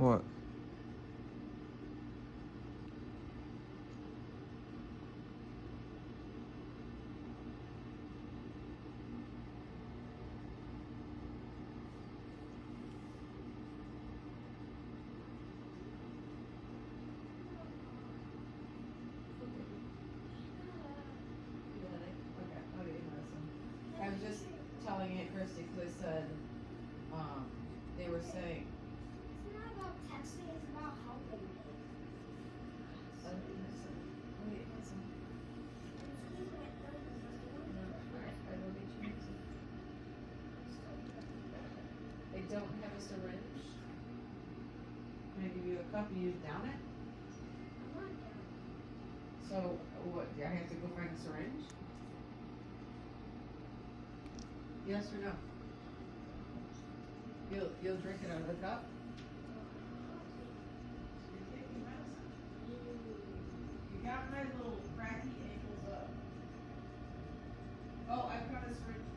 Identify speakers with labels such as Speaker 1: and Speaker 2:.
Speaker 1: What?
Speaker 2: Okay, I'll get you medicine. I was just telling Aunt Christy because I said, they were saying.
Speaker 3: It's not about texting, it's about helping me.
Speaker 2: I'll get you medicine. I'll get you medicine. Alright, I will get you medicine. They don't have a syringe. Can I give you a cup and you down it? So, what, do I have to go find a syringe? Yes or no? You'll drink it out of the cup? You're taking medicine. You got my little cracky ankles up. Oh, I've got a syringe